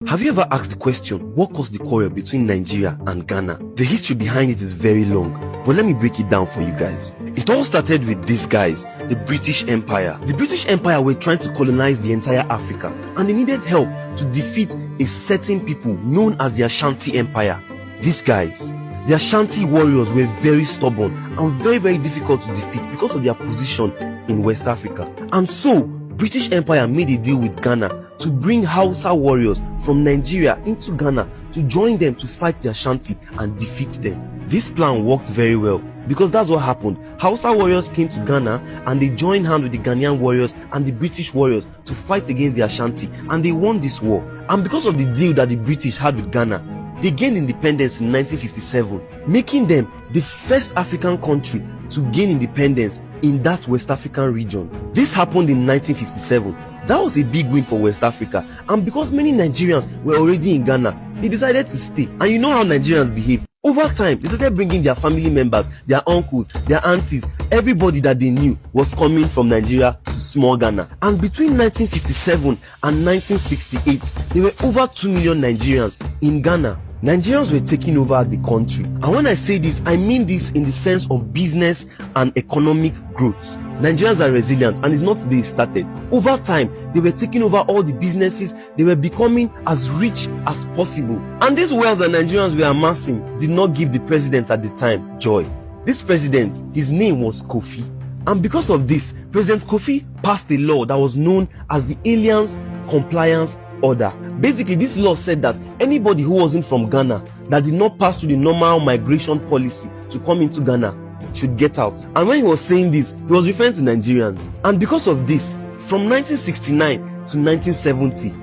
Have you ever asked the question, what caused the quarrel between Nigeria and Ghana? The history behind it is very long, but let me break it down for you guys. It all started with these guys, the British Empire. The British Empire were trying to colonize the entire Africa, and they needed help to defeat a certain people known as the Ashanti Empire. These guys, the Ashanti warriors, were very stubborn and very difficult to defeat because of their position in West Africa. And so, British Empire made a deal with Ghana to bring Hausa warriors from Nigeria into Ghana to join them to fight the Ashanti and defeat them. This plan worked very well because that's what happened. Hausa warriors came to Ghana and they joined hands with the Ghanaian warriors and the British warriors to fight against the Ashanti, and they won this war. And because of the deal that the British had with Ghana, they gained independence in 1957, making them the first African country to gain independence in that West African region. This happened in 1957. That was a big win for West Africa, and because many Nigerians were already in Ghana, they decided to stay. And you know how Nigerians behave. Over time, they started bringing their family members, their uncles, their aunties, everybody that they knew was coming from Nigeria to small Ghana. And between 1957 and 1968, there were over 2 million Nigerians in Ghana. Nigerians were taking over the country. And when I say this, I mean this in the sense of business and economic growth. Nigerians are resilient, and it's not today it started. Over time, they were taking over all the businesses. They were becoming as rich as possible. And this wealth that Nigerians were amassing did not give the president at the time joy. This president, his name was Kofi. And because of this, President Kofi passed a law that was known as the Aliens Compliance Order. Basically, this law said that anybody who wasn't from Ghana that did not pass through the normal migration policy to come into Ghana should get out. And when he was saying this, he was referring to Nigerians. And because of this, from 1969 to 1970,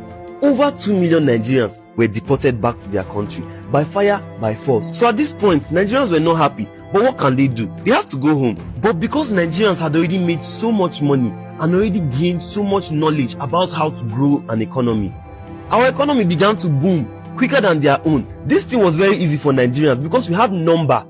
over 2 million Nigerians were deported back to their country by fire, by force. So at this point, Nigerians were not happy. But what can they do? They have to go home. But because Nigerians had already made so much money and already gained so much knowledge about how to grow an economy, our economy began to boom quicker than their own. This thing was very easy for Nigerians because we have number,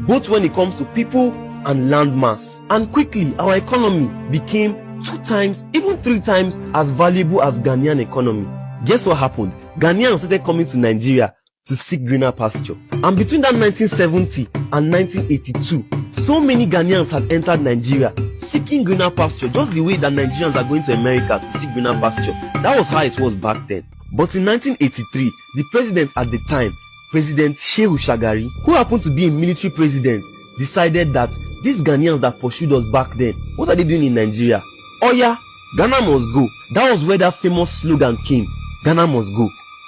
both when it comes to people and land mass. And quickly, our economy became 2 times, even 3 times as valuable as Ghanaian economy. Guess what happened? Ghanaians started coming to Nigeria to seek greener pasture. And between that 1970 and 1982, so many Ghanaians had entered Nigeria seeking greener pasture, just the way that Nigerians are going to America to seek greener pasture. That was how it was back then. But in 1983, the president at the time, President Shehu Shagari, who happened to be a military president, decided that these Ghanaians that pursued us back then, what are they doing in Nigeria? Oh yeah, Ghana must go. That was where that famous slogan came, Ghana must go.